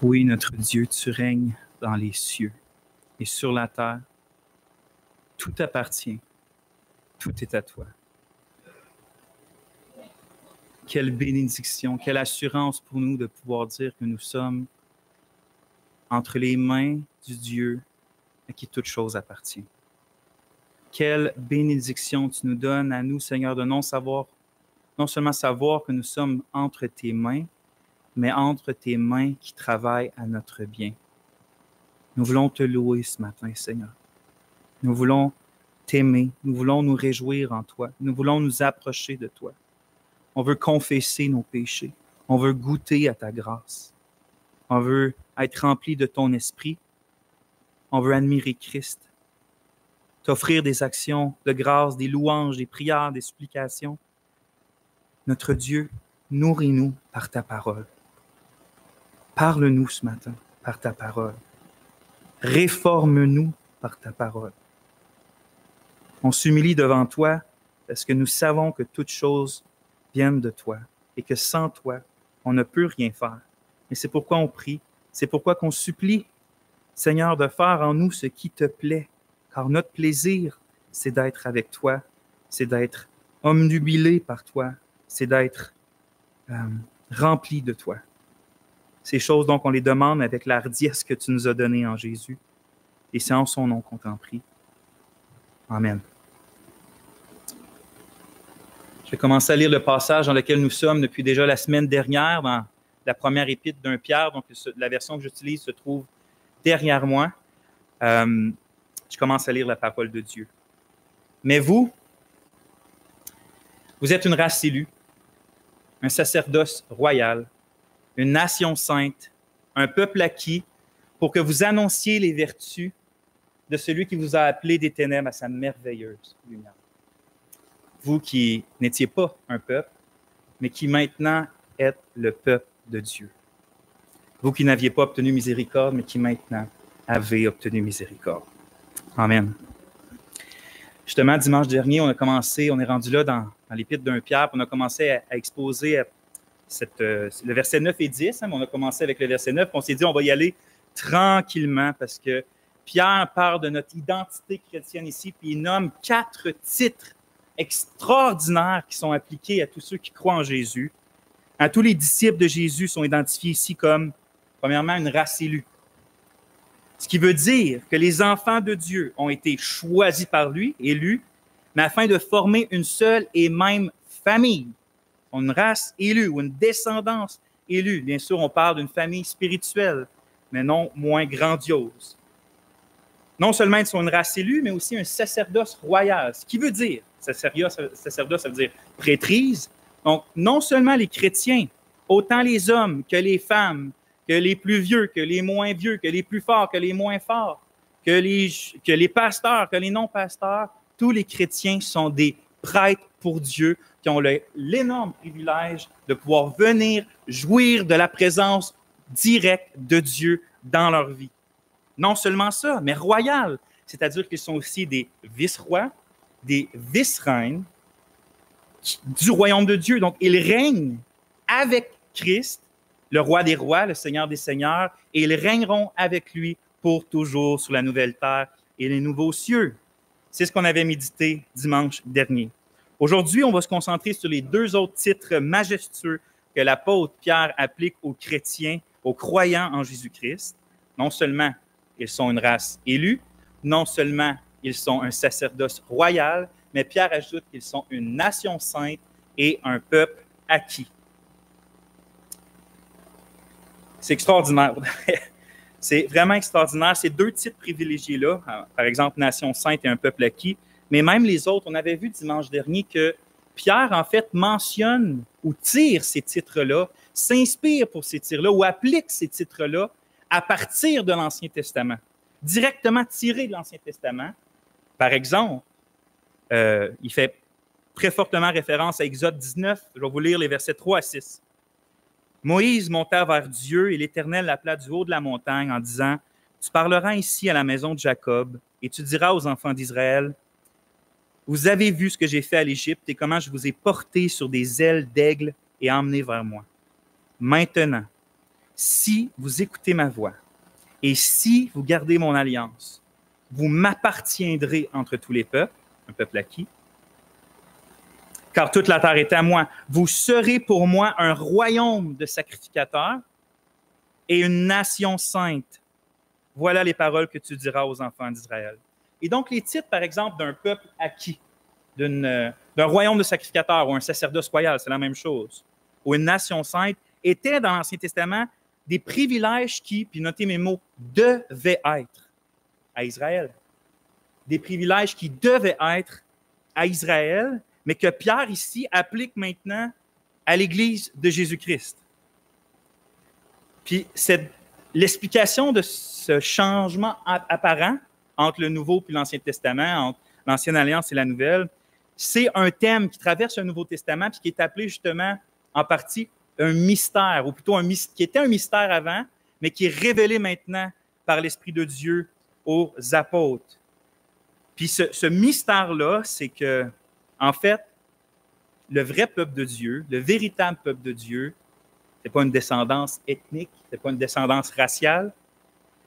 Oui, notre Dieu, tu règnes dans les cieux et sur la terre. Tout t'appartient. Tout est à toi. Quelle bénédiction, quelle assurance pour nous de pouvoir dire que nous sommes entre les mains du Dieu à qui toute chose appartient. Quelle bénédiction tu nous donnes à nous, Seigneur, de non seulement savoir que nous sommes entre tes mains, mais entre tes mains qui travaillent à notre bien. Nous voulons te louer ce matin, Seigneur. Nous voulons t'aimer. Nous voulons nous réjouir en toi. Nous voulons nous approcher de toi. On veut confesser nos péchés. On veut goûter à ta grâce. On veut être rempli de ton esprit. On veut admirer Christ. T'offrir des actions de grâce, des louanges, des prières, des supplications. Notre Dieu, nourris-nous par ta parole. Parle-nous ce matin par ta parole. Réforme-nous par ta parole. On s'humilie devant toi parce que nous savons que toutes choses viennent de toi et que sans toi, on ne peut rien faire. Et c'est pourquoi on prie, c'est pourquoi qu'on supplie, Seigneur, de faire en nous ce qui te plaît, car notre plaisir, c'est d'être avec toi, c'est d'être omnubilé par toi, c'est d'être rempli de toi. Ces choses, donc, on les demande avec la hardiesse que tu nous as donnée en Jésus. Et c'est en son nom qu'on t'en prie. Amen. Je vais commencer à lire le passage dans lequel nous sommes depuis déjà la semaine dernière, dans la première épître d'un Pierre. Donc, la version que j'utilise se trouve derrière moi. Je commence à lire la parole de Dieu. Mais vous êtes une race élue, un sacerdoce royal, une nation sainte, un peuple acquis, pour que vous annonciez les vertus de celui qui vous a appelé des ténèbres à sa merveilleuse lumière. Vous qui n'étiez pas un peuple, mais qui maintenant êtes le peuple de Dieu. Vous qui n'aviez pas obtenu miséricorde, mais qui maintenant avez obtenu miséricorde. Amen. Justement, dimanche dernier, on est rendu là dans l'épître d'un Pierre, on a commencé à exposer le verset 9 et 10, mais on a commencé avec le verset 9, on s'est dit on va y aller tranquillement parce que Pierre parle de notre identité chrétienne ici, puis il nomme 4 titres extraordinaires qui sont appliqués à tous ceux qui croient en Jésus. Tous les disciples de Jésus sont identifiés ici comme, premièrement, une race élue. Ce qui veut dire que les enfants de Dieu ont été choisis par lui, élus, mais afin de former une seule et même famille. Une race élue ou une descendance élue. Bien sûr, on parle d'une famille spirituelle, mais non moins grandiose. Non seulement ils sont une race élue, mais aussi un sacerdoce royal. Ce qui veut dire, sacerdoce, ça veut dire prêtrise. Donc, non seulement les chrétiens, autant les hommes que les femmes, que les plus vieux, que les moins vieux, que les plus forts, que les moins forts, que les pasteurs, que les non-pasteurs, tous les chrétiens sont des prêtres pour Dieu qui ont l'énorme privilège de pouvoir venir jouir de la présence directe de Dieu dans leur vie. Non seulement ça, mais royal, c'est-à-dire qu'ils sont aussi des vice-rois, des vice-reines du royaume de Dieu. Donc, ils règnent avec Christ, le roi des rois, le Seigneur des seigneurs, et ils régneront avec lui pour toujours sur la nouvelle terre et les nouveaux cieux. C'est ce qu'on avait médité dimanche dernier. Aujourd'hui, on va se concentrer sur les 2 autres titres majestueux que l'apôtre Pierre applique aux chrétiens, aux croyants en Jésus-Christ. Non seulement ils sont une race élue, non seulement ils sont un sacerdoce royal, mais Pierre ajoute qu'ils sont une nation sainte et un peuple acquis. C'est extraordinaire. C'est vraiment extraordinaire. Ces 2 titres privilégiés-là, par exemple, nation sainte et un peuple acquis, mais même les autres, on avait vu dimanche dernier que Pierre, en fait, mentionne ou tire ces titres-là, s'inspire pour ces titres-là ou applique ces titres-là à partir de l'Ancien Testament, directement tiré de l'Ancien Testament. Par exemple, il fait très fortement référence à Exode 19. Je vais vous lire les versets 3 à 6. Moïse monta vers Dieu et l'Éternel l'appela du haut de la montagne en disant « Tu parleras ici à la maison de Jacob et tu diras aux enfants d'Israël « Vous avez vu ce que j'ai fait à l'Égypte et comment je vous ai porté sur des ailes d'aigle et emmené vers moi. Maintenant, si vous écoutez ma voix et si vous gardez mon alliance, vous m'appartiendrez entre tous les peuples, un peuple acquis, car toute la terre est à moi. Vous serez pour moi un royaume de sacrificateurs et une nation sainte. Voilà les paroles que tu diras aux enfants d'Israël. Et donc, les titres, par exemple, d'un peuple acquis, d'un royaume de sacrificateurs ou un sacerdoce royal, c'est la même chose, ou une nation sainte, étaient dans l'Ancien Testament des privilèges qui, puis notez mes mots, devaient être à Israël. Des privilèges qui devaient être à Israël, mais que Pierre ici applique maintenant à l'Église de Jésus-Christ. Puis l'explication de ce changement apparent entre le Nouveau et l'Ancien Testament, entre l'Ancienne Alliance et la Nouvelle, c'est un thème qui traverse le Nouveau Testament puis qui est appelé justement en partie un mystère, ou plutôt qui était un mystère avant, mais qui est révélé maintenant par l'Esprit de Dieu aux apôtres. Puis ce mystère-là, c'est que, en fait, le vrai peuple de Dieu, le véritable peuple de Dieu, ce n'est pas une descendance ethnique, ce n'est pas une descendance raciale,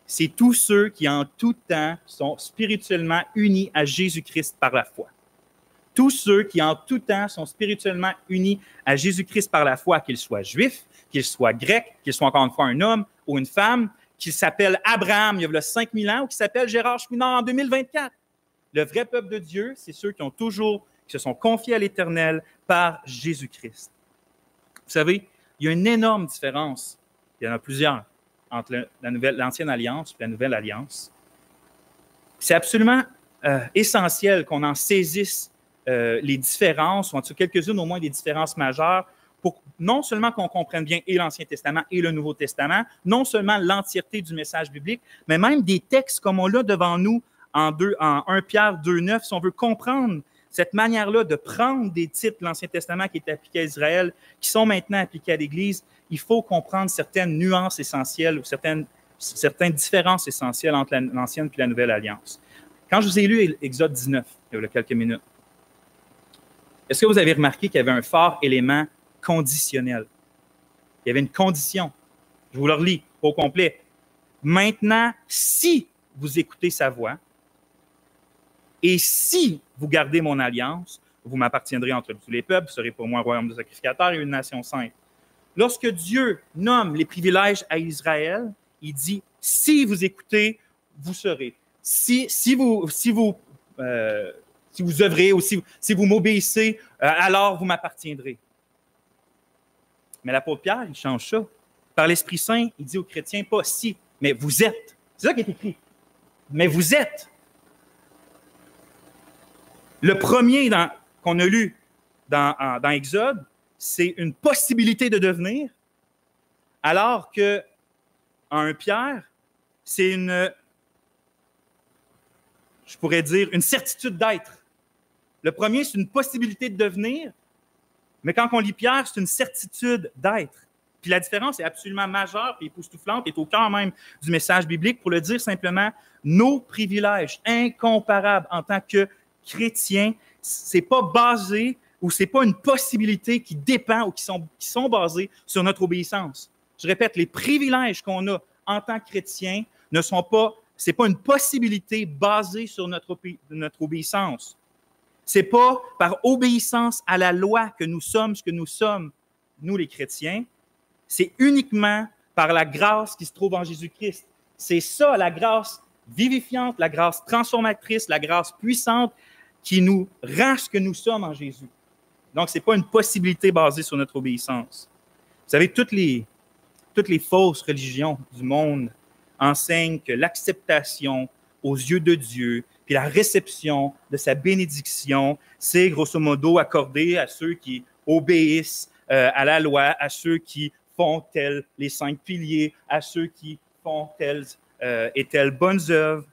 c'est tous ceux qui en tout temps sont spirituellement unis à Jésus-Christ par la foi. Tous ceux qui en tout temps sont spirituellement unis à Jésus-Christ par la foi, qu'ils soient juifs, qu'ils soient grecs, qu'ils soient encore une fois un homme ou une femme, qu'ils s'appellent Abraham il y a 5000 ans ou qu'ils s'appellent Gérard Chouinard en 2024. Le vrai peuple de Dieu, c'est ceux qui se sont confiés à l'Éternel par Jésus-Christ. Vous savez, il y a une énorme différence, il y en a plusieurs, entre l'Ancienne Alliance et la Nouvelle Alliance. C'est absolument essentiel qu'on en saisisse les différences, ou en tout cas quelques-unes au moins des différences majeures, pour non seulement qu'on comprenne bien et l'Ancien Testament et le Nouveau Testament, non seulement l'entièreté du message biblique, mais même des textes comme on l'a devant nous en 1 Pierre 2,9, si on veut comprendre cette manière-là de prendre des titres de l'Ancien Testament qui étaient appliqués à Israël, qui sont maintenant appliqués à l'Église, il faut comprendre certaines nuances essentielles ou certaines différences essentielles entre l'Ancienne et la Nouvelle Alliance. Quand je vous ai lu Exode 19, il y a quelques minutes, est-ce que vous avez remarqué qu'il y avait un fort élément conditionnel? Il y avait une condition. Je vous le relis au complet. Maintenant, si vous écoutez sa voix, et si vous gardez mon alliance, vous m'appartiendrez entre tous les peuples, vous serez pour moi un royaume de sacrificateurs et une nation sainte. Lorsque Dieu nomme les privilèges à Israël, il dit « si vous écoutez, vous serez. Si vous œuvrez ou si vous m'obéissez, alors vous m'appartiendrez. » Mais l'apôtre Pierre, il change ça. Par l'Esprit Saint, il dit aux chrétiens pas « si », mais « vous êtes ». C'est ça qui est écrit. Mais vous êtes. Le premier qu'on a lu dans Exode, c'est une possibilité de devenir, alors que en 1 Pierre, c'est je pourrais dire, une certitude d'être. Le premier, c'est une possibilité de devenir, mais quand on lit Pierre, c'est une certitude d'être. Puis la différence est absolument majeure et époustouflante, est au cœur même du message biblique, pour le dire simplement, nos privilèges incomparables en tant que chrétiens, c'est pas basé ou c'est pas une possibilité qui dépend ou qui sont basés sur notre obéissance. Je répète, les privilèges qu'on a en tant que chrétiens ne sont pas, c'est pas une possibilité basée sur notre obéissance. C'est pas par obéissance à la loi que nous sommes ce que nous sommes, nous les chrétiens. C'est uniquement par la grâce qui se trouve en Jésus-Christ. C'est ça, la grâce vivifiante, la grâce transformatrice, la grâce puissante qui nous rend ce que nous sommes en Jésus. Donc, ce n'est pas une possibilité basée sur notre obéissance. Vous savez, toutes les fausses religions du monde enseignent que l'acceptation aux yeux de Dieu, puis la réception de sa bénédiction, c'est grosso modo accordé à ceux qui obéissent à la loi, à ceux qui font tels les 5 piliers, à ceux qui font telles et telles bonnes œuvres,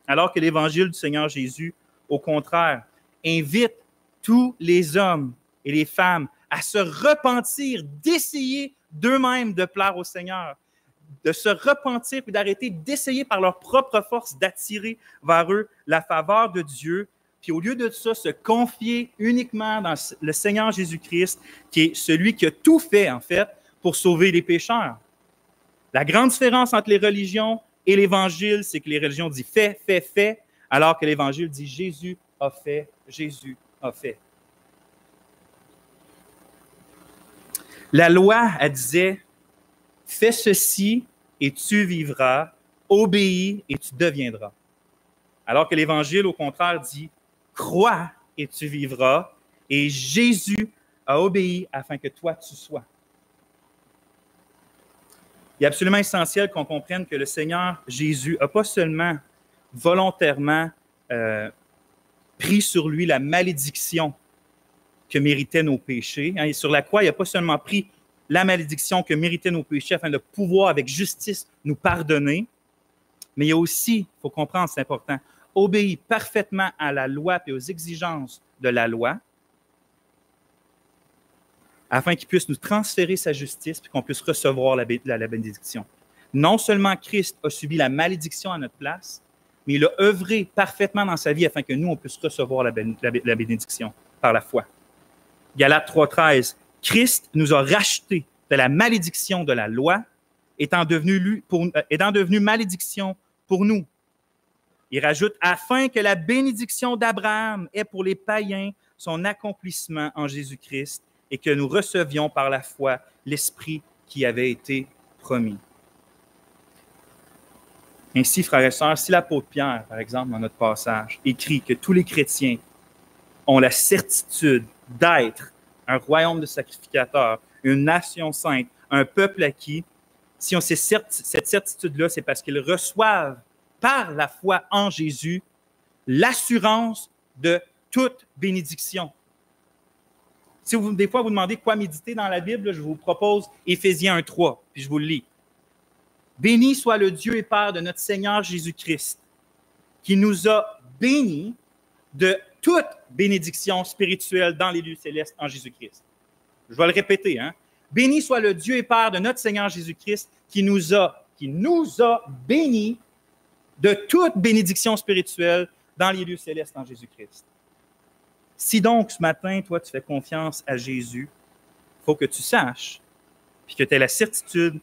alors que l'Évangile du Seigneur Jésus, au contraire, invite tous les hommes et les femmes à se repentir, d'essayer d'eux-mêmes de plaire au Seigneur, de se repentir puis d'arrêter d'essayer par leur propre force d'attirer vers eux la faveur de Dieu, puis au lieu de ça, se confier uniquement dans le Seigneur Jésus-Christ, qui est celui qui a tout fait, en fait, pour sauver les pécheurs. La grande différence entre les religions et l'Évangile, c'est que les religions disent fais, fais, fais, alors que l'Évangile dit Jésus a fait, Jésus a fait. La loi, elle disait fais ceci et tu vivras, obéis et tu deviendras. Alors que l'Évangile, au contraire, dit crois et tu vivras, et Jésus a obéi afin que toi tu sois. Il est absolument essentiel qu'on comprenne que le Seigneur Jésus n'a pas seulement volontairement pris sur lui la malédiction que méritaient nos péchés. Et sur la croix, il n'a pas seulement pris la malédiction que méritaient nos péchés afin de pouvoir, avec justice, nous pardonner, mais il a aussi, il faut comprendre, c'est important, obéi parfaitement à la loi et aux exigences de la loi afin qu'il puisse nous transférer sa justice et qu'on puisse recevoir la bénédiction. Non seulement Christ a subi la malédiction à notre place, mais il a œuvré parfaitement dans sa vie afin que nous, on puisse recevoir la bénédiction par la foi. Galates 3,13, Christ nous a rachetés de la malédiction de la loi, étant devenu malédiction pour nous. Il rajoute, afin que la bénédiction d'Abraham ait pour les païens son accomplissement en Jésus-Christ et que nous recevions par la foi l'Esprit qui avait été promis. Ainsi, frères et sœurs, si l'apôtre Pierre, par exemple, dans notre passage, écrit que tous les chrétiens ont la certitude d'être un royaume de sacrificateurs, une nation sainte, un peuple acquis, si on sait cette certitude-là, c'est parce qu'ils reçoivent par la foi en Jésus l'assurance de toute bénédiction. Si des fois vous demandez quoi méditer dans la Bible, je vous propose Éphésiens 1,3, puis je vous le lis. Béni soit le Dieu et Père de notre Seigneur Jésus-Christ, qui nous a bénis de toute bénédiction spirituelle dans les lieux célestes en Jésus-Christ. Je vais le répéter, hein? Béni soit le Dieu et Père de notre Seigneur Jésus-Christ, qui nous a bénis de toute bénédiction spirituelle dans les lieux célestes en Jésus-Christ. Si donc, ce matin, toi, tu fais confiance à Jésus, il faut que tu saches, puis que tu aies la certitude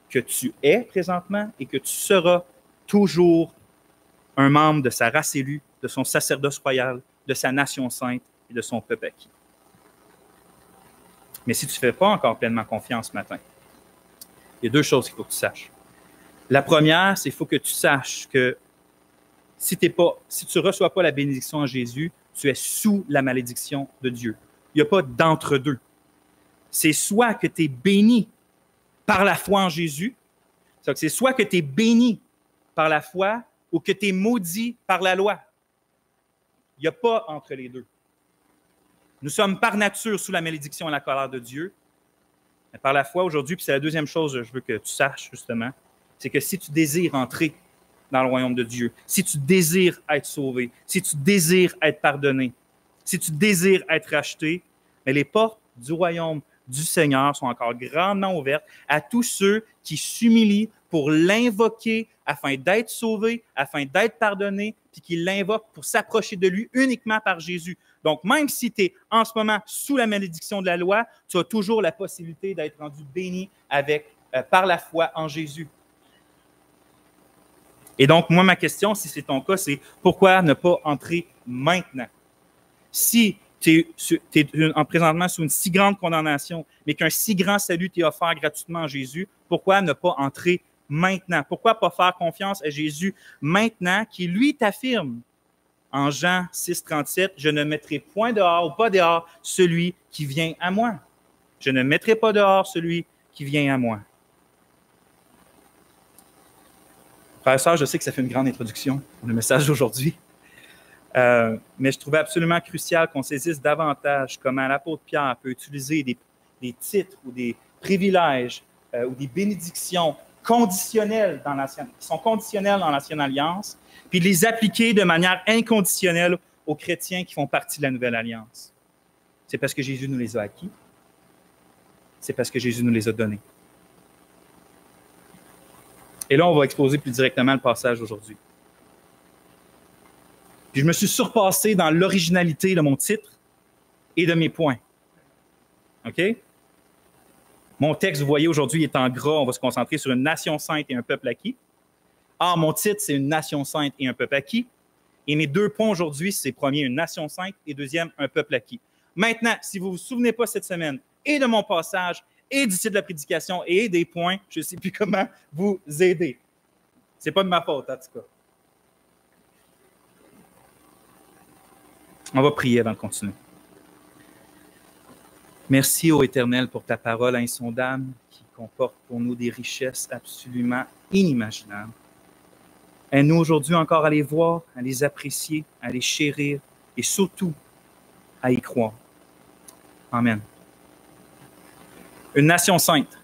que tu es présentement et que tu seras toujours un membre de sa race élue, de son sacerdoce royal, de sa nation sainte et de son peuple acquis. Mais si tu ne fais pas encore pleinement confiance ce matin, il y a deux choses qu'il faut que tu saches. La première, c'est qu'il faut que tu saches que si tu ne reçois pas la bénédiction en Jésus, tu es sous la malédiction de Dieu. Il n'y a pas d'entre-deux. C'est soit que tu es béni par la foi en Jésus, c'est soit que tu es béni par la foi ou que tu es maudit par la loi. Il n'y a pas entre les deux. Nous sommes par nature sous la malédiction et la colère de Dieu, mais par la foi aujourd'hui, puis c'est la deuxième chose que je veux que tu saches justement, c'est que si tu désires entrer dans le royaume de Dieu, si tu désires être sauvé, si tu désires être pardonné, si tu désires être racheté, mais les portes du royaume du Seigneur sont encore grandement ouvertes à tous ceux qui s'humilient pour l'invoquer afin d'être sauvés, afin d'être pardonnés, puis qui l'invoquent pour s'approcher de lui uniquement par Jésus. Donc, même si tu es en ce moment sous la malédiction de la loi, tu as toujours la possibilité d'être rendu béni par la foi en Jésus. Et donc, moi, ma question, si c'est ton cas, c'est pourquoi ne pas entrer maintenant? Si tu es présentement sous une si grande condamnation, mais qu'un si grand salut t'est offert gratuitement en Jésus, pourquoi ne pas entrer maintenant? Pourquoi pas faire confiance à Jésus maintenant, qui lui t'affirme en Jean 6,37, « Je ne mettrai point dehors ou pas dehors celui qui vient à moi. Je ne mettrai pas dehors celui qui vient à moi. » Frères et sœurs, je sais que ça fait une grande introduction pour le message d'aujourd'hui, mais je trouvais absolument crucial qu'on saisisse davantage comment l'apôtre Pierre peut utiliser des titres ou des privilèges ou des bénédictions conditionnelles qui sont conditionnelles dans l'Ancienne Alliance, puis de les appliquer de manière inconditionnelle aux chrétiens qui font partie de la Nouvelle Alliance. C'est parce que Jésus nous les a acquis. C'est parce que Jésus nous les a donnés. Et là, on va exposer plus directement le passage aujourd'hui. Puis je me suis surpassé dans l'originalité de mon titre et de mes points. OK? Mon texte, vous voyez, aujourd'hui est en gras. On va se concentrer sur une nation sainte et un peuple acquis. Or, mon titre, c'est une nation sainte et un peuple acquis. Et mes 2 points aujourd'hui, c'est premier, une nation sainte et deuxième, un peuple acquis. Maintenant, si vous ne vous souvenez pas cette semaine et de mon passage et du titre de la prédication et des points, je ne sais plus comment vous aider. Ce n'est pas de ma faute, en tout cas. On va prier avant de continuer. Merci, ô Éternel, pour ta parole insondable qui comporte pour nous des richesses absolument inimaginables. Aide-nous aujourd'hui encore à les voir, à les apprécier, à les chérir et surtout à y croire. Amen. Une nation sainte.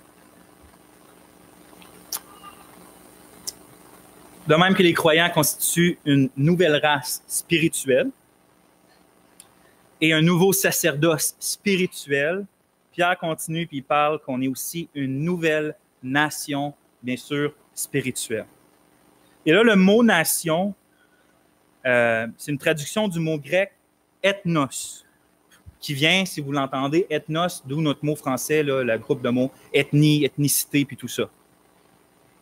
De même que les croyants constituent une nouvelle race spirituelle et un nouveau sacerdoce spirituel, Pierre continue puis il parle qu'on est aussi une nouvelle nation, bien sûr, spirituelle. Et là, le mot nation, c'est une traduction du mot grec ethnos, qui vient, si vous l'entendez, ethnos, d'où notre mot français, là, le groupe de mots ethnie, ethnicité, puis tout ça.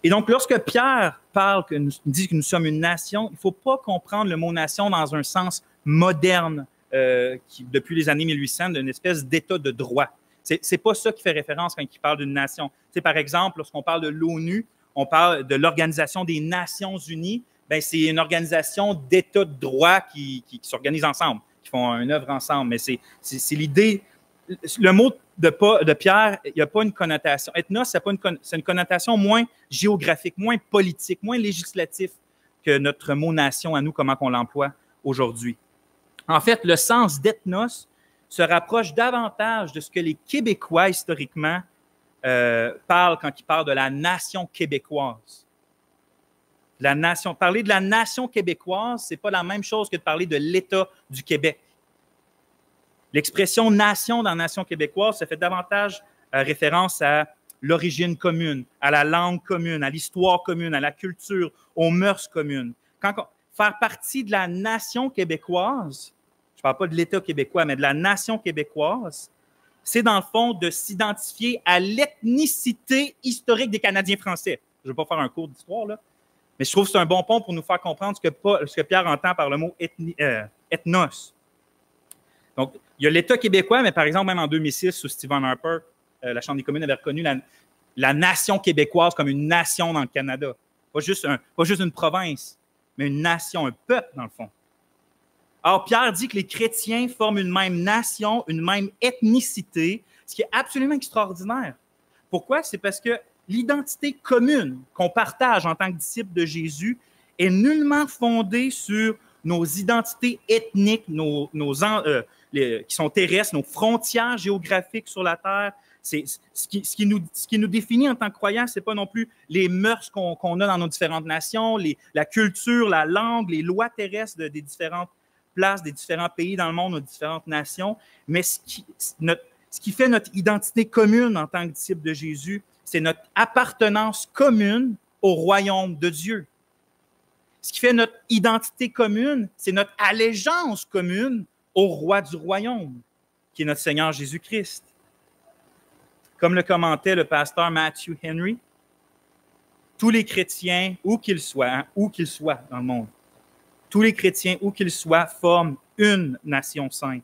Et donc, lorsque Pierre dit que nous sommes une nation, il ne faut pas comprendre le mot nation dans un sens moderne, depuis les années 1800, d'une espèce d'état de droit. C'est pas ça qui fait référence quand il parle d'une nation. C'est par exemple, lorsqu'on parle de l'ONU, on parle de l'Organisation des Nations Unies, ben, c'est une organisation d'états de droit qui s'organisent ensemble, qui font une œuvre ensemble. Mais c'est l'idée. Le mot de Pierre, il n'y a pas une connotation. Ethnos, c'est une connotation moins géographique, moins politique, moins législative que notre mot nation à nous, comment on l'emploie aujourd'hui. En fait, le sens d'ethnos se rapproche davantage de ce que les Québécois, historiquement, parlent quand ils parlent de la nation québécoise. Parler de la nation québécoise, ce n'est pas la même chose que de parler de l'État du Québec. L'expression nation dans la nation québécoise, ça fait davantage référence à l'origine commune, à la langue commune, à l'histoire commune, à la culture, aux mœurs communes. Faire partie de la nation québécoise, je ne parle pas de l'État québécois, mais de la nation québécoise, c'est dans le fond de s'identifier à l'ethnicité historique des Canadiens français. Je ne vais pas faire un cours d'histoire, là, mais je trouve que c'est un bon pont pour nous faire comprendre ce que Pierre entend par le mot ethnos. Donc, il y a l'État québécois, mais par exemple, même en 2006, sous Stephen Harper, la Chambre des communes avait reconnu la nation québécoise comme une nation dans le Canada. Pas juste une province, mais une nation, un peuple, dans le fond. Or, Pierre dit que les chrétiens forment une même nation, une même ethnicité, ce qui est absolument extraordinaire. Pourquoi? C'est parce que l'identité commune qu'on partage en tant que disciples de Jésus est nullement fondée sur nos identités ethniques, qui sont terrestres, nos frontières géographiques sur la terre. Ce qui nous définit en tant que croyants, ce n'est pas non plus les mœurs qu'on a dans nos différentes nations, la culture, la langue, les lois terrestres des différentes places, des différents pays dans le monde, nos différentes nations, mais ce qui fait notre identité commune en tant que disciples de Jésus, c'est notre appartenance commune au royaume de Dieu. Ce qui fait notre identité commune, c'est notre allégeance commune au roi du royaume, qui est notre Seigneur Jésus-Christ. Comme le commentait le pasteur Matthew Henry, tous les chrétiens, où qu'ils soient dans le monde, tous les chrétiens, où qu'ils soient, forment une nation sainte.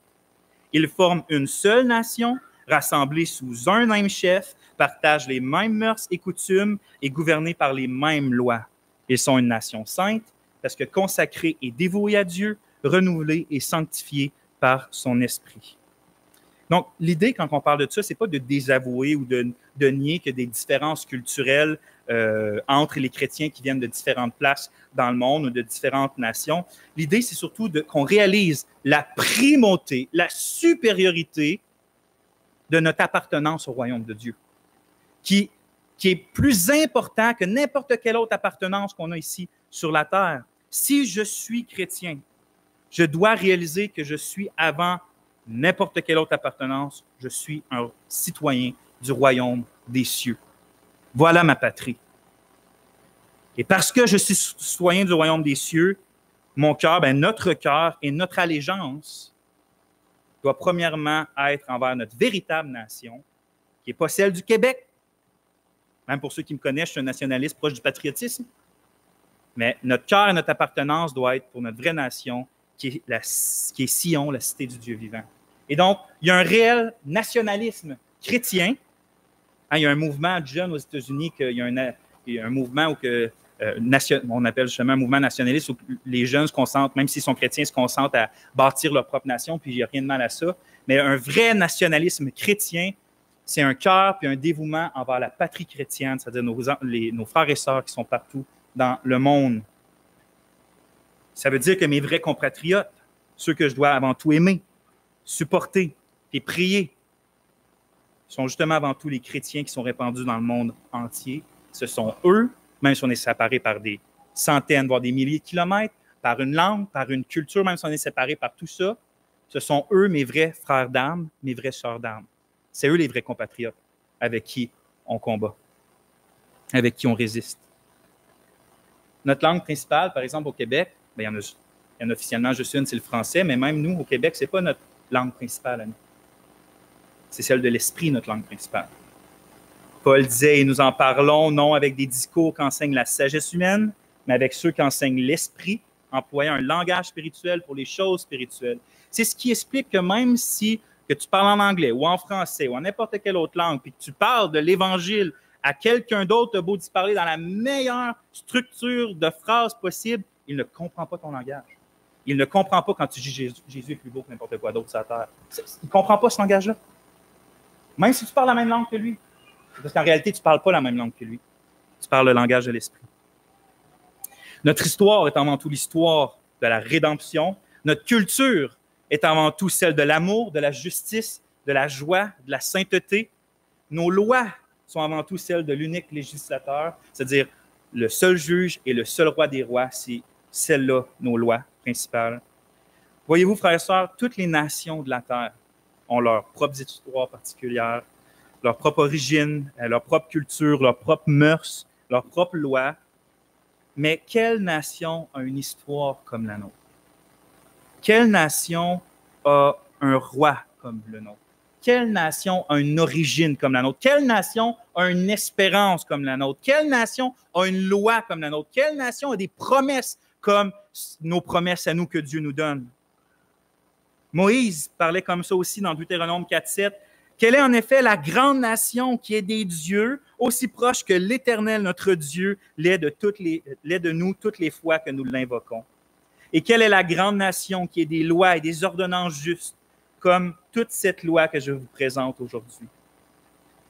Ils forment une seule nation, rassemblée sous un même chef, partagent les mêmes mœurs et coutumes et gouvernés par les mêmes lois. Ils sont une nation sainte parce que consacrée et dévouée à Dieu, renouvelée et sanctifiée par son esprit. Donc, l'idée, quand on parle de ça, ce n'est pas de désavouer ou de nier qu'il y a des différences culturelles entre les chrétiens qui viennent de différentes places dans le monde ou de différentes nations. L'idée, c'est surtout qu'on réalise la primauté, la supériorité de notre appartenance au royaume de Dieu, qui est plus important que n'importe quelle autre appartenance qu'on a ici sur la terre. Si je suis chrétien, je dois réaliser que je suis avant n'importe quelle autre appartenance, je suis un citoyen du royaume des cieux. Voilà ma patrie. Et parce que je suis citoyen du royaume des cieux, mon cœur, notre cœur et notre allégeance doit premièrement être envers notre véritable nation, qui n'est pas celle du Québec. Même pour ceux qui me connaissent, je suis un nationaliste proche du patriotisme. Mais notre cœur et notre appartenance doit être pour notre vraie nation, qui est Sion, la cité du Dieu vivant. Et donc, il y a un réel nationalisme chrétien. Hein, il y a un mouvement de jeunes aux États-Unis, il y a un mouvement où on appelle justement un mouvement nationaliste où les jeunes se concentrent, même s'ils sont chrétiens, se concentrent à bâtir leur propre nation, puis il n'y a rien de mal à ça. Mais un vrai nationalisme chrétien, c'est un cœur puis un dévouement envers la patrie chrétienne, c'est-à-dire nos frères et sœurs qui sont partout dans le monde. Ça veut dire que mes vrais compatriotes, ceux que je dois avant tout aimer, supporter et prier, sont justement avant tout les chrétiens qui sont répandus dans le monde entier. Ce sont eux, même si on est séparés par des centaines, voire des milliers de kilomètres, par une langue, par une culture, même si on est séparés par tout ça, ce sont eux mes vrais frères d'âme, mes vraies sœurs d'âme. C'est eux les vrais compatriotes avec qui on combat, avec qui on résiste. Notre langue principale, par exemple, au Québec, bien, il y en a officiellement juste une, c'est le français, mais même nous, au Québec, ce n'est pas notre langue principale à nous. C'est celle de l'esprit, notre langue principale. Paul disait, et nous en parlons non avec des discours qu'enseigne la sagesse humaine, mais avec ceux qui enseignent l'esprit, employant un langage spirituel pour les choses spirituelles. C'est ce qui explique que même si que tu parles en anglais ou en français ou en n'importe quelle autre langue, puis que tu parles de l'Évangile à quelqu'un d'autre, t'as beau d'y parler dans la meilleure structure de phrase possible, il ne comprend pas ton langage. Il ne comprend pas quand tu dis Jésus est plus beau que n'importe quoi d'autre sur la terre. Il ne comprend pas ce langage-là. Même si tu parles la même langue que lui. Parce qu'en réalité, tu ne parles pas la même langue que lui. Tu parles le langage de l'esprit. Notre histoire est avant tout l'histoire de la rédemption. Notre culture est avant tout celle de l'amour, de la justice, de la joie, de la sainteté. Nos lois sont avant tout celles de l'unique législateur, c'est-à-dire le seul juge et le seul roi des rois. C'est celles-là, nos lois principales. Voyez-vous, frères et sœurs, toutes les nations de la terre ont leurs propres histoires particulières, leur propre origine, leur propre culture, leurs propres mœurs, leurs propres lois. Mais quelle nation a une histoire comme la nôtre? Quelle nation a un roi comme le nôtre? Quelle nation a une origine comme la nôtre? Quelle nation a une espérance comme la nôtre? Quelle nation a une loi comme la nôtre? Quelle nation a des promesses comme nos promesses à nous que Dieu nous donne? Moïse parlait comme ça aussi dans Deutéronome 4:7. Quelle est en effet la grande nation qui est des dieux, aussi proche que l'Éternel, notre Dieu, l'est de nous toutes les fois que nous l'invoquons? Et quelle est la grande nation qui est des lois et des ordonnances justes, comme toute cette loi que je vous présente aujourd'hui?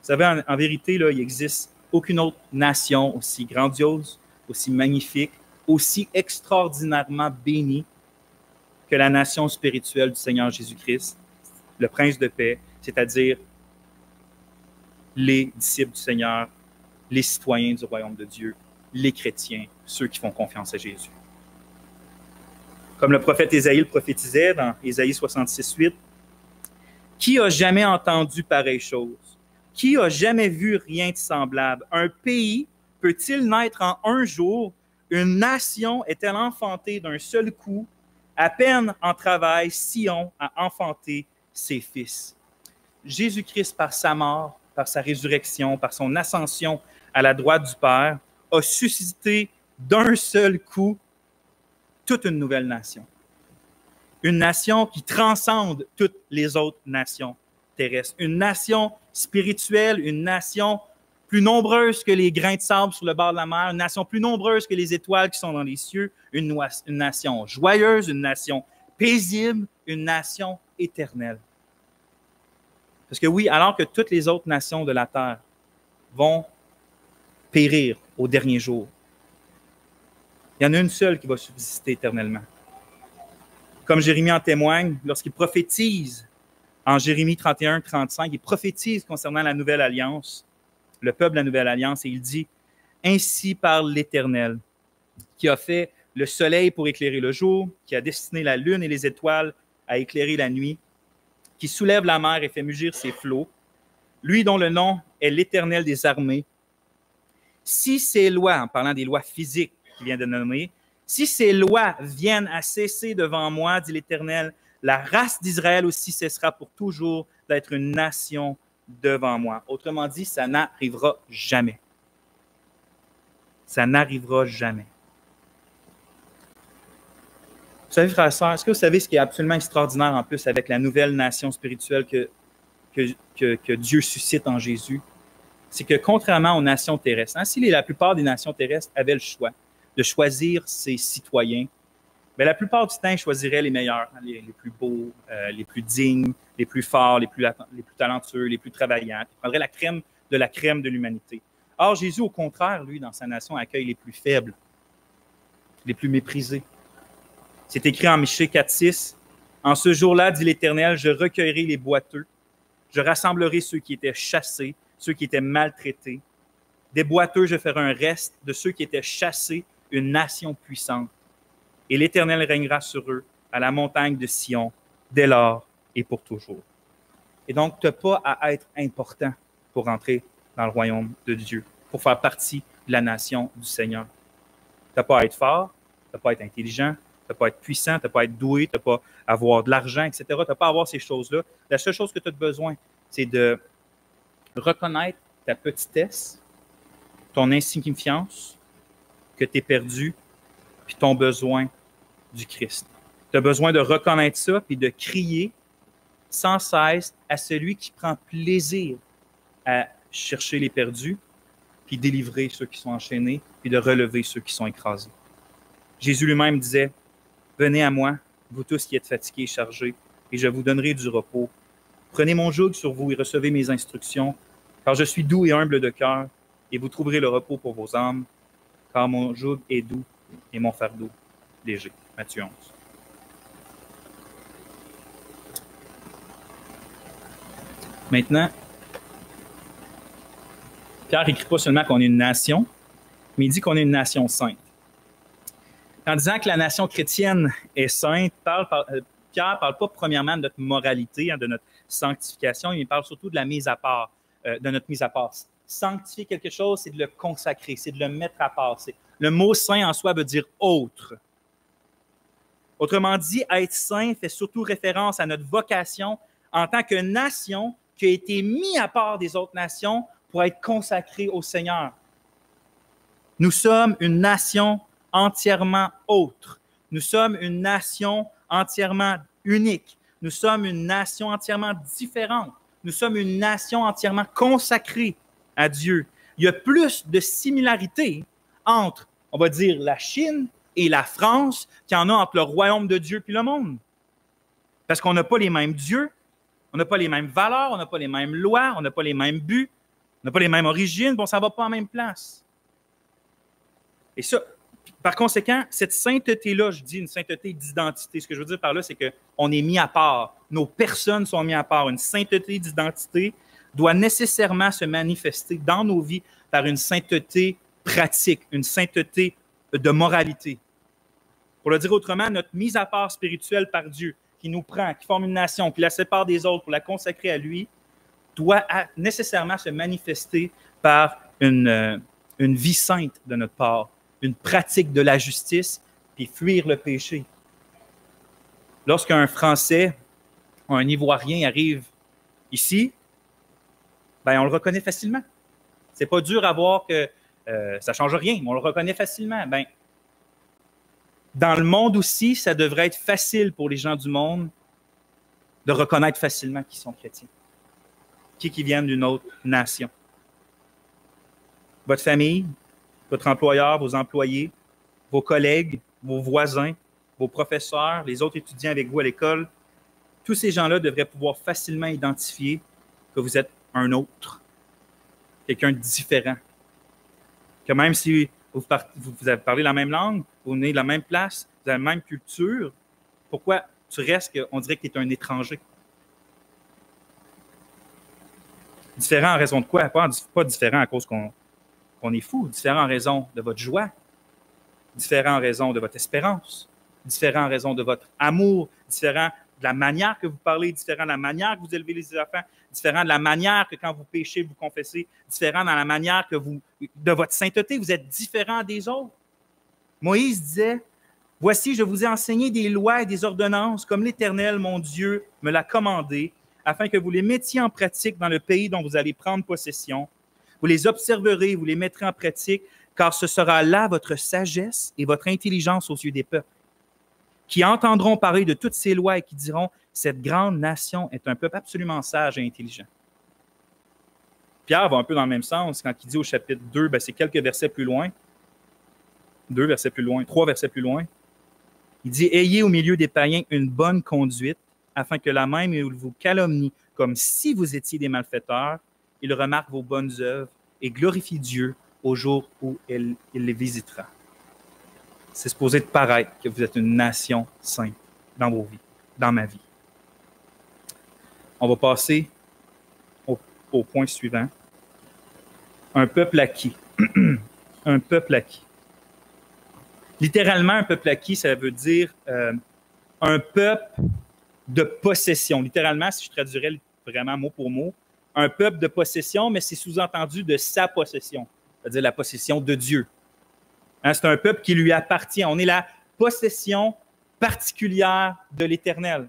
Vous savez, en vérité, là, il n'existe aucune autre nation aussi grandiose, aussi magnifique, aussi extraordinairement bénie que la nation spirituelle du Seigneur Jésus-Christ, le Prince de paix, c'est-à-dire les disciples du Seigneur, les citoyens du royaume de Dieu, les chrétiens, ceux qui font confiance à Jésus. Comme le prophète Ésaïe le prophétisait dans Ésaïe 66:8, « Qui a jamais entendu pareille chose? Qui a jamais vu rien de semblable? Un pays peut-il naître en un jour? Une nation est-elle enfantée d'un seul coup? À peine en travail, Sion a enfanté ses fils. » Jésus-Christ, par sa mort, par sa résurrection, par son ascension à la droite du Père, a suscité d'un seul coup toute une nouvelle nation. Une nation qui transcende toutes les autres nations terrestres. Une nation spirituelle, une nation plus nombreuse que les grains de sable sur le bord de la mer, une nation plus nombreuse que les étoiles qui sont dans les cieux, une nation joyeuse, une nation paisible, une nation éternelle. Parce que oui, alors que toutes les autres nations de la terre vont périr au dernier jour, il y en a une seule qui va subsister éternellement. Comme Jérémie en témoigne, lorsqu'il prophétise en Jérémie 31:35, il prophétise concernant la nouvelle alliance, le peuple de la nouvelle alliance, et il dit « Ainsi parle l'Éternel, qui a fait le soleil pour éclairer le jour, qui a destiné la lune et les étoiles à éclairer la nuit, qui soulève la mer et fait mugir ses flots, lui dont le nom est l'Éternel des armées. Si ces lois, en parlant des lois physiques qu'il vient de nommer, si ces lois viennent à cesser devant moi, dit l'Éternel, la race d'Israël aussi cessera pour toujours d'être une nation devant moi. Autrement dit, ça n'arrivera jamais. Ça n'arrivera jamais. Vous savez, frères et sœurs, est-ce que vous savez ce qui est absolument extraordinaire en plus avec la nouvelle nation spirituelle que Dieu suscite en Jésus? C'est que contrairement aux nations terrestres, si la plupart des nations terrestres avaient le choix de choisir ses citoyens, bien, la plupart du temps, ils choisiraient les meilleurs, les plus beaux, les plus dignes, les plus forts, les plus talentueux, les plus travaillants. Ils prendraient la crème de l'humanité. Or, Jésus, au contraire, lui, dans sa nation, accueille les plus faibles, les plus méprisés. C'est écrit en Michée 4,6. « En ce jour-là, dit l'Éternel, je recueillerai les boiteux, je rassemblerai ceux qui étaient chassés, ceux qui étaient maltraités. Des boiteux, je ferai un reste, de ceux qui étaient chassés, une nation puissante. Et l'Éternel régnera sur eux à la montagne de Sion, dès lors et pour toujours. » Et donc, tu n'as pas à être important pour entrer dans le royaume de Dieu, pour faire partie de la nation du Seigneur. Tu n'as pas à être fort, tu n'as pas à être intelligent, tu n'as pas à être puissant, tu n'as pas à être doué, tu n'as pas à avoir de l'argent, etc. Tu n'as pas à avoir ces choses-là. La seule chose que tu as besoin, c'est de reconnaître ta petitesse, ton insignifiance, que tu es perdu, puis ton besoin du Christ. Tu as besoin de reconnaître ça, puis de crier sans cesse à celui qui prend plaisir à chercher les perdus, puis délivrer ceux qui sont enchaînés, puis de relever ceux qui sont écrasés. Jésus lui-même disait, « Venez à moi, vous tous qui êtes fatigués et chargés, et je vous donnerai du repos. Prenez mon joug sur vous et recevez mes instructions, car je suis doux et humble de cœur, et vous trouverez le repos pour vos âmes, car mon joug est doux et mon fardeau léger. » Matthieu 11. Maintenant, Pierre n'écrit pas seulement qu'on est une nation, mais il dit qu'on est une nation sainte. En disant que la nation chrétienne est sainte, Pierre ne parle pas premièrement de notre moralité, de notre sanctification, il parle surtout de la mise à part, de notre mise à part. Sanctifier quelque chose, c'est de le consacrer, c'est de le mettre à part. Le mot saint en soi veut dire autre. Autrement dit, être saint fait surtout référence à notre vocation en tant que nation qui a été mise à part des autres nations pour être consacrée au Seigneur. Nous sommes une nation entièrement autre. Nous sommes une nation entièrement unique. Nous sommes une nation entièrement différente. Nous sommes une nation entièrement consacrée à Dieu. Il y a plus de similarités entre, on va dire, la Chine et la France qu'il y en a entre le royaume de Dieu et le monde. Parce qu'on n'a pas les mêmes dieux, on n'a pas les mêmes valeurs, on n'a pas les mêmes lois, on n'a pas les mêmes buts, on n'a pas les mêmes origines, bon, ça ne va pas en même place. Et ça, par conséquent, cette sainteté-là, je dis une sainteté d'identité. Ce que je veux dire par là, c'est qu'on est mis à part. Nos personnes sont mises à part. Une sainteté d'identité doit nécessairement se manifester dans nos vies par une sainteté pratique, une sainteté de moralité. Pour le dire autrement, notre mise à part spirituelle par Dieu, qui nous prend, qui forme une nation, qui la sépare des autres pour la consacrer à lui, doit nécessairement se manifester par une vie sainte de notre part, une pratique de la justice, puis fuir le péché. Lorsqu'un Français, un Ivoirien arrive ici, ben on le reconnaît facilement. C'est pas dur à voir que ça ne change rien, mais on le reconnaît facilement. Ben, dans le monde aussi, ça devrait être facile pour les gens du monde de reconnaître facilement qu'ils sont chrétiens, qui viennent d'une autre nation. Votre famille, votre employeur, vos employés, vos collègues, vos voisins, vos professeurs, les autres étudiants avec vous à l'école, tous ces gens-là devraient pouvoir facilement identifier que vous êtes un autre, quelqu'un de différent. Que même si vous avez parlé la même langue, vous venez de la même place, vous avez la même culture, pourquoi tu restes qu'on dirait que tu es un étranger? Différent en raison de quoi? Pas différent à cause qu'on est fou, différent en raison de votre joie, différent en raison de votre espérance, différent en raison de votre amour, différent de la manière que vous parlez, différent de la manière que vous élevez les enfants, différent de la manière que quand vous péchez, vous confessez, différent dans la manière que de votre sainteté, vous êtes différent des autres. Moïse disait, « Voici, je vous ai enseigné des lois et des ordonnances, comme l'Éternel, mon Dieu, me l'a commandé, afin que vous les mettiez en pratique dans le pays dont vous allez prendre possession. Vous les observerez, vous les mettrez en pratique, car ce sera là votre sagesse et votre intelligence aux yeux des peuples, qui entendront parler de toutes ces lois et qui diront, cette grande nation est un peuple absolument sage et intelligent. Pierre va un peu dans le même sens quand il dit au chapitre 2, c'est quelques versets plus loin, 2 versets plus loin, 3 versets plus loin, il dit « Ayez au milieu des païens une bonne conduite, afin que la même il vous calomnie comme si vous étiez des malfaiteurs, il remarque vos bonnes œuvres et glorifie Dieu au jour où il les visitera. » C'est supposé de paraître que vous êtes une nation sainte dans vos vies, dans ma vie. On va passer au point suivant. Un peuple acquis. Un peuple acquis. Littéralement, un peuple acquis, ça veut dire un peuple de possession. Littéralement, si je traduirais vraiment mot pour mot, un peuple de possession, mais c'est sous-entendu de sa possession, c'est-à-dire la possession de Dieu. Hein, c'est un peuple qui lui appartient. On est la possession particulière de l'Éternel.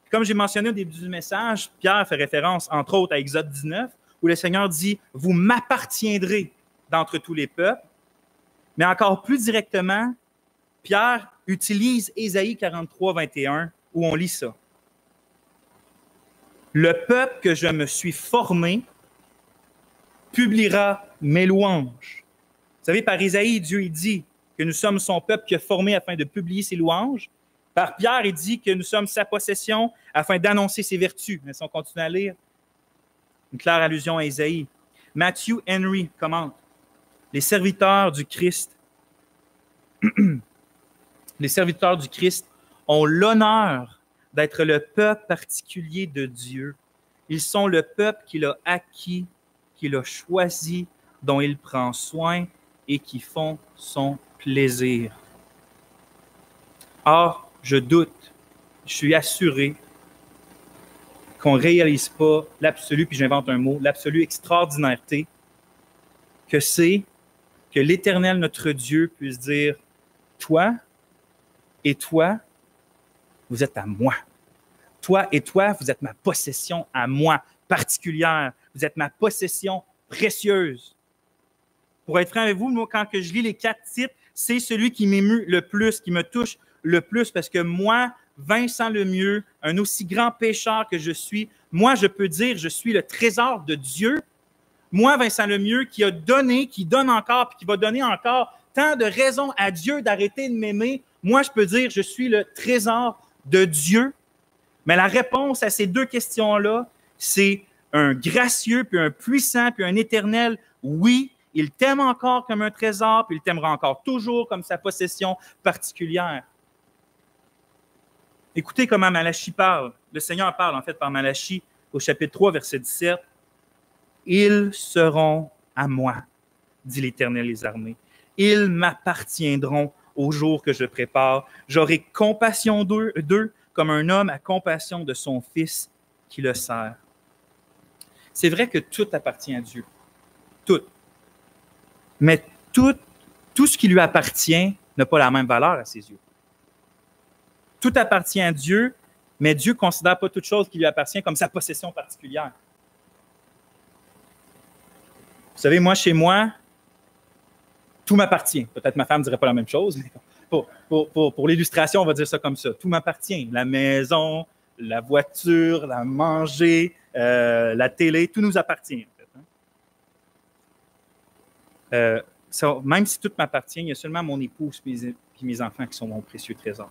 Comme j'ai mentionné au début du message, Pierre fait référence, entre autres, à Exode 19, où le Seigneur dit « Vous m'appartiendrez d'entre tous les peuples ». Mais encore plus directement, Pierre utilise Ésaïe 43, 21, où on lit ça. « Le peuple que je me suis formé publiera mes louanges. » Vous savez, par Ésaïe, Dieu il dit que nous sommes son peuple qui est formé afin de publier ses louanges. Par Pierre, il dit que nous sommes sa possession afin d'annoncer ses vertus. Mais si on continue à lire, une claire allusion à Ésaïe. Matthew Henry commente. Les serviteurs du Christ, les serviteurs du Christ ont l'honneur d'être le peuple particulier de Dieu. Ils sont le peuple qu'il a acquis, qu'il a choisi, dont il prend soin et qui font son plaisir. Or, je doute, je suis assuré qu'on ne réalise pas l'absolue, puis j'invente un mot, l'absolue extraordinaireté que c'est que l'Éternel, notre Dieu, puisse dire « Toi et toi, vous êtes à moi. Toi et toi, vous êtes ma possession à moi, particulière. Vous êtes ma possession précieuse. » Pour être franc avec vous, moi, quand que je lis les 4 titres, c'est celui qui m'émue le plus, qui me touche le plus, parce que moi, Vincent Lemieux, un aussi grand pécheur que je suis, moi, je peux dire, je suis le trésor de Dieu. Moi, Vincent Lemieux, qui a donné, qui donne encore, puis qui va donner encore tant de raisons à Dieu d'arrêter de m'aimer, moi, je peux dire, je suis le trésor de Dieu. Mais la réponse à ces 2 questions-là, c'est un gracieux, puis un puissant, puis un éternel oui. Il t'aime encore comme un trésor, puis il t'aimera encore toujours comme sa possession particulière. Écoutez comment Malachie parle. Le Seigneur parle en fait par Malachie au chapitre 3, verset 17. « Ils seront à moi, dit l'Éternel des armées. Ils m'appartiendront au jour que je prépare. J'aurai compassion d'eux comme un homme a compassion de son fils qui le sert. » C'est vrai que tout appartient à Dieu. Tout. Mais tout ce qui lui appartient n'a pas la même valeur à ses yeux. Tout appartient à Dieu, mais Dieu ne considère pas toute chose qui lui appartient comme sa possession particulière. Vous savez, moi, chez moi, tout m'appartient. Peut-être ma femme ne dirait pas la même chose, mais pour l'illustration, on va dire ça comme ça. Tout m'appartient. La maison, la voiture, la manger, la télé, tout nous appartient. Même si tout m'appartient, il y a seulement mon épouse et mes enfants qui sont mon précieux trésor.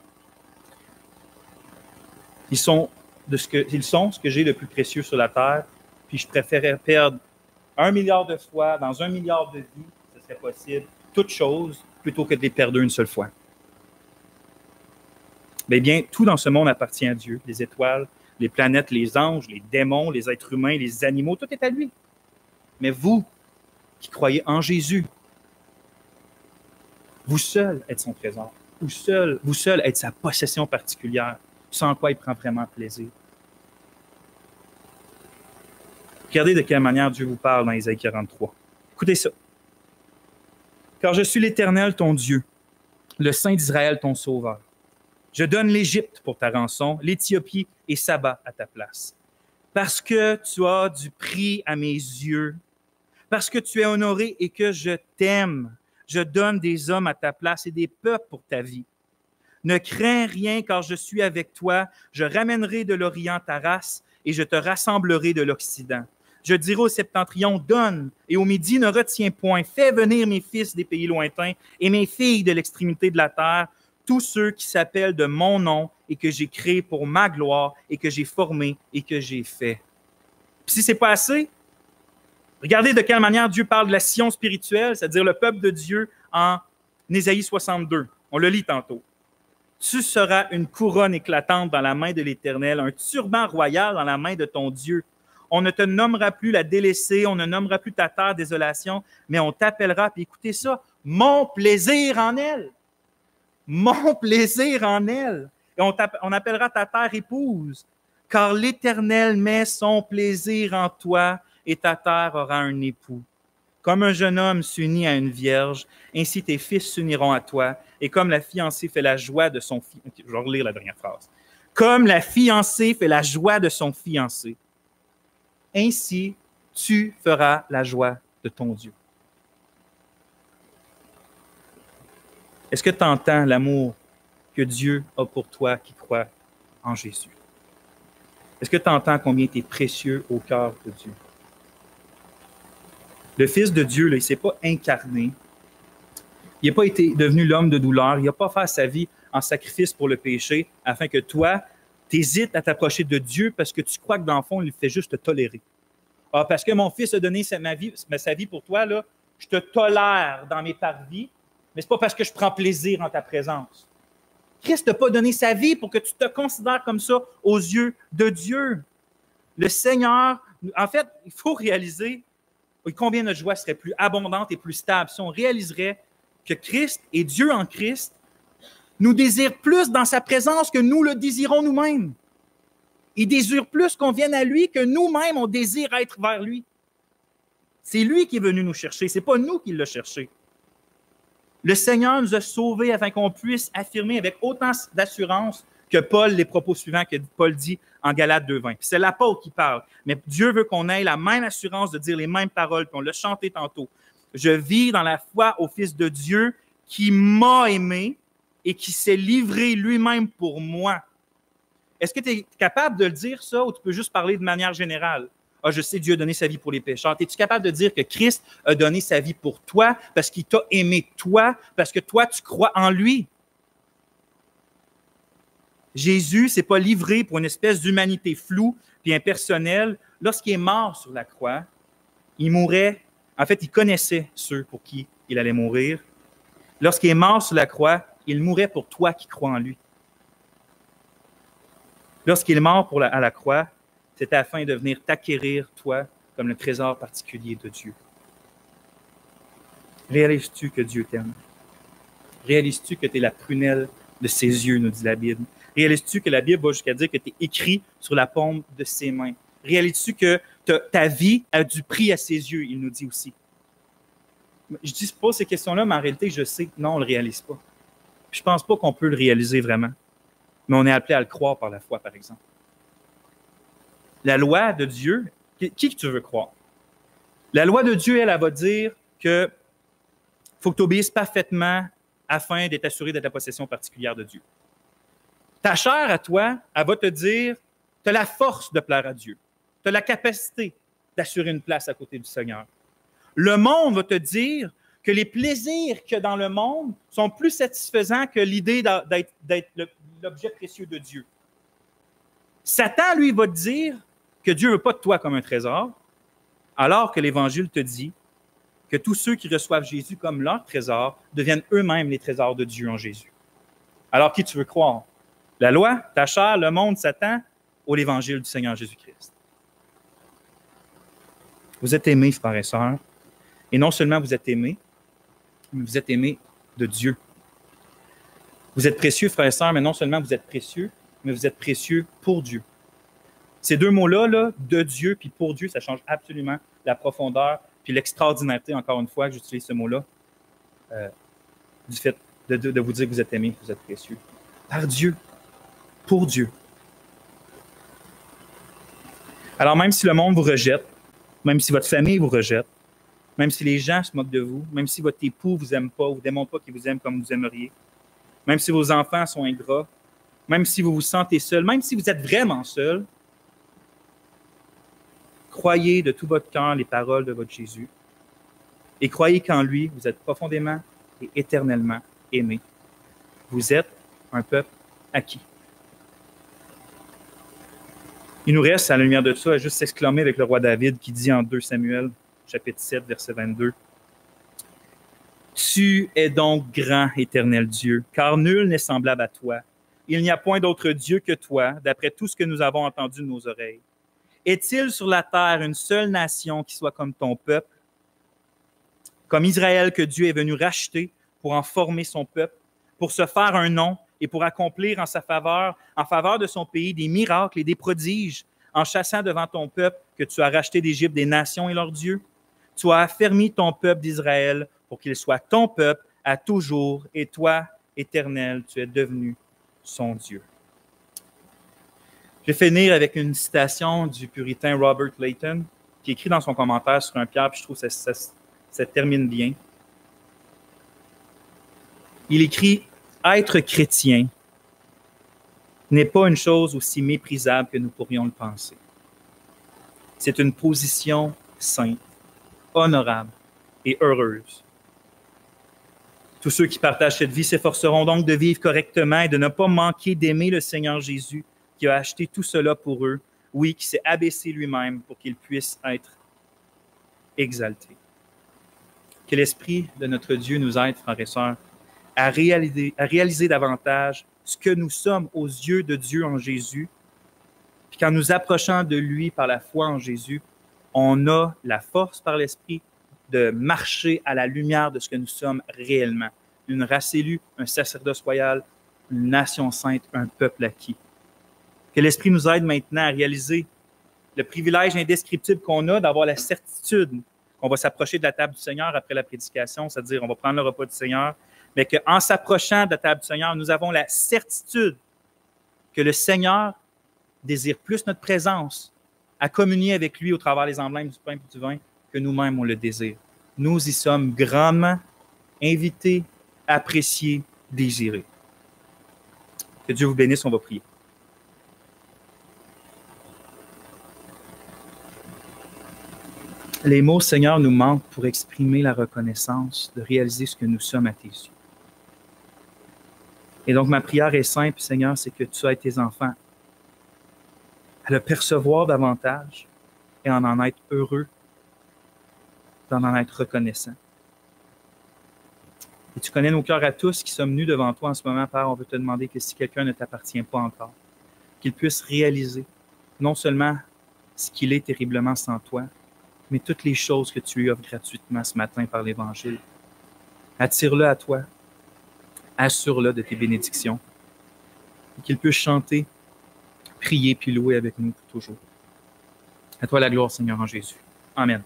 Ils sont ce que j'ai de plus précieux sur la terre, puis je préférerais perdre 1 milliard de fois, dans 1 milliard de vies, ce serait possible, toutes choses, plutôt que de les perdre une seule fois. Bien, tout dans ce monde appartient à Dieu, les étoiles, les planètes, les anges, les démons, les êtres humains, les animaux, tout est à lui. Mais vous, qui croyez en Jésus, vous seul êtes son trésor. Vous seul êtes sa possession particulière, sans quoi il prend vraiment plaisir. Regardez de quelle manière Dieu vous parle dans Ésaïe 43. Écoutez ça. « Car je suis l'Éternel, ton Dieu, le Saint d'Israël, ton Sauveur. Je donne l'Égypte pour ta rançon, l'Éthiopie et Saba à ta place. parce que tu as du prix à mes yeux, parce que tu es honoré et que je t'aime. Je donne des hommes à ta place et des peuples pour ta vie. Ne crains rien car je suis avec toi. Je ramènerai de l'Orient ta race et je te rassemblerai de l'Occident. Je dirai au septentrion, donne, et au midi, ne retiens point. Fais venir mes fils des pays lointains et mes filles de l'extrémité de la terre, tous ceux qui s'appellent de mon nom et que j'ai créé pour ma gloire et que j'ai formé et que j'ai fait. Puis si c'est pas assez, regardez de quelle manière Dieu parle de la Sion spirituelle, c'est-à-dire le peuple de Dieu en Ésaïe 62. On le lit tantôt. Tu seras une couronne éclatante dans la main de l'Éternel, un turban royal dans la main de ton Dieu. On ne te nommera plus la délaissée, on ne nommera plus ta terre désolation, mais on t'appellera, puis écoutez ça, mon plaisir en elle. Mon plaisir en elle. Et on appellera ta terre épouse, car l'Éternel met son plaisir en toi et ta terre aura un époux. Comme un jeune homme s'unit à une vierge, ainsi tes fils s'uniront à toi, et comme la fiancée fait la joie de son fiancé. Je vais relire la dernière phrase. Comme la fiancée fait la joie de son fiancé, ainsi tu feras la joie de ton Dieu. Est-ce que tu entends l'amour que Dieu a pour toi qui croit en Jésus? Est-ce que tu entends combien tu es précieux au cœur de Dieu? Le Fils de Dieu, là, il ne s'est pas incarné. Il n'a pas été devenu l'homme de douleur. Il n'a pas fait sa vie en sacrifice pour le péché afin que toi, tu hésites à t'approcher de Dieu parce que tu crois que dans le fond, il fait juste te tolérer. Ah, parce que mon Fils a donné sa vie pour toi, là, je te tolère dans mes parvis, mais ce n'est pas parce que je prends plaisir en ta présence. Christ n'a pas donné sa vie pour que tu te considères comme ça aux yeux de Dieu. Le Seigneur, en fait, il faut réaliser combien notre joie serait plus abondante et plus stable si on réaliserait que Christ et Dieu en Christ nous désirent plus dans sa présence que nous le désirons nous-mêmes. Il désire plus qu'on vienne à lui que nous-mêmes, on désire être vers lui. C'est lui qui est venu nous chercher, ce n'est pas nous qui l'a cherché. Le Seigneur nous a sauvés afin qu'on puisse affirmer avec autant d'assurance que Paul les propos suivants que Paul dit en Galates 2,20. C'est l'apôtre qui parle, mais Dieu veut qu'on ait la même assurance de dire les mêmes paroles, puis on l'a chanté tantôt. Je vis dans la foi au Fils de Dieu qui m'a aimé et qui s'est livré lui-même pour moi. Est-ce que tu es capable de le dire ça ou tu peux juste parler de manière générale? Ah, je sais, Dieu a donné sa vie pour les pécheurs. Es-tu capable de dire que Christ a donné sa vie pour toi parce qu'il t'a aimé toi, parce que toi, tu crois en lui? Jésus ne s'est pas livré pour une espèce d'humanité floue puis impersonnelle. Lorsqu'il est mort sur la croix, il mourait. En fait, il connaissait ceux pour qui il allait mourir. Lorsqu'il est mort sur la croix, il mourait pour toi qui crois en lui. Lorsqu'il est mort à la croix, c'était afin de venir t'acquérir, toi, comme le trésor particulier de Dieu. Réalises-tu que Dieu t'aime? Réalises-tu que tu es la prunelle de ses yeux, nous dit la Bible? Réalises-tu que la Bible va jusqu'à dire que tu es écrit sur la paume de ses mains? Réalises-tu que ta vie a du prix à ses yeux, il nous dit aussi? Je dis pas ces questions-là, mais en réalité, je sais, non, on ne le réalise pas. Je ne pense pas qu'on peut le réaliser vraiment. Mais on est appelé à le croire par la foi, par exemple. La loi de Dieu, qui tu veux croire? La loi de Dieu, elle va dire que faut que tu obéisses parfaitement afin d'être assuré de ta possession particulière de Dieu. Ta chair à toi, elle va te dire, tu as la force de plaire à Dieu. Tu as la capacité d'assurer une place à côté du Seigneur. Le monde va te dire que les plaisirs qu'il y a dans le monde sont plus satisfaisants que l'idée d'être l'objet précieux de Dieu. Satan, lui, va te dire que Dieu ne veut pas de toi comme un trésor, alors que l'Évangile te dit que tous ceux qui reçoivent Jésus comme leur trésor deviennent eux-mêmes les trésors de Dieu en Jésus. Alors, qui tu veux croire? La loi, ta chair, le monde, Satan, ou l'Évangile du Seigneur Jésus-Christ? Vous êtes aimés, frères et sœurs, et non seulement vous êtes aimés, mais vous êtes aimés de Dieu. Vous êtes précieux, frères et sœurs, mais non seulement vous êtes précieux, mais vous êtes précieux pour Dieu. Ces deux mots-là, là, de Dieu puis pour Dieu, ça change absolument la profondeur puis l'extraordinarité, encore une fois, que j'utilise ce mot-là, du fait de vous dire que vous êtes aimés, que vous êtes précieux. Par Dieu, pour Dieu. Alors même si le monde vous rejette, même si votre famille vous rejette, même si les gens se moquent de vous, même si votre époux ne vous aime pas ou ne démontre pas qu'il vous aime comme vous aimeriez, même si vos enfants sont ingrats, même si vous vous sentez seul, même si vous êtes vraiment seul, croyez de tout votre cœur les paroles de votre Jésus et croyez qu'en lui, vous êtes profondément et éternellement aimés. Vous êtes un peuple acquis. Il nous reste, à la lumière de ça, à juste s'exclamer avec le roi David qui dit en 2 Samuel, chapitre 7, verset 22, « Tu es donc grand, éternel Dieu, car nul n'est semblable à toi. Il n'y a point d'autre Dieu que toi, d'après tout ce que nous avons entendu de nos oreilles. Est-il sur la terre une seule nation qui soit comme ton peuple, comme Israël que Dieu est venu racheter pour en former son peuple, pour se faire un nom et pour accomplir en sa faveur, en faveur de son pays, des miracles et des prodiges, en chassant devant ton peuple que tu as racheté d'Égypte des nations et leurs dieux? Tu as affermi ton peuple d'Israël pour qu'il soit ton peuple à toujours, et toi, Éternel, tu es devenu son Dieu. » Je vais finir avec une citation du puritain Robert Layton, qui écrit dans son commentaire sur 1 Pierre, puis je trouve que ça termine bien. Il écrit « Être chrétien n'est pas une chose aussi méprisable que nous pourrions le penser. C'est une position sainte, honorable et heureuse. Tous ceux qui partagent cette vie s'efforceront donc de vivre correctement et de ne pas manquer d'aimer le Seigneur Jésus qui a acheté tout cela pour eux, oui, qui s'est abaissé lui-même pour qu'il puisse être exalté. » Que l'Esprit de notre Dieu nous aide, frères et sœurs, à réaliser davantage ce que nous sommes aux yeux de Dieu en Jésus. Puis qu'en nous approchant de lui par la foi en Jésus, on a la force par l'Esprit de marcher à la lumière de ce que nous sommes réellement. Une race élue, un sacerdoce royal, une nation sainte, un peuple acquis. Que l'Esprit nous aide maintenant à réaliser le privilège indescriptible qu'on a d'avoir la certitude qu'on va s'approcher de la table du Seigneur après la prédication, c'est-à-dire on va prendre le repas du Seigneur, mais qu'en s'approchant de la table du Seigneur, nous avons la certitude que le Seigneur désire plus notre présence à communier avec lui au travers des emblèmes du pain et du vin que nous-mêmes on le désire. Nous y sommes grandement invités, appréciés, désirés. Que Dieu vous bénisse, on va prier. Les mots, Seigneur, nous manquent pour exprimer la reconnaissance, de réaliser ce que nous sommes à tes yeux. Et donc, ma prière est simple, Seigneur, c'est que tu aides tes enfants à le percevoir davantage et en être heureux, d'en être reconnaissant. Et tu connais nos cœurs à tous qui sommes nus devant toi en ce moment, Père. On veut te demander que si quelqu'un ne t'appartient pas encore, qu'il puisse réaliser non seulement ce qu'il est terriblement sans toi, mais toutes les choses que tu lui offres gratuitement ce matin par l'Évangile. Attire-le à toi. Assure-le de tes bénédictions. Et qu'il puisse chanter, prier puis louer avec nous pour toujours. À toi la gloire, Seigneur, en Jésus. Amen.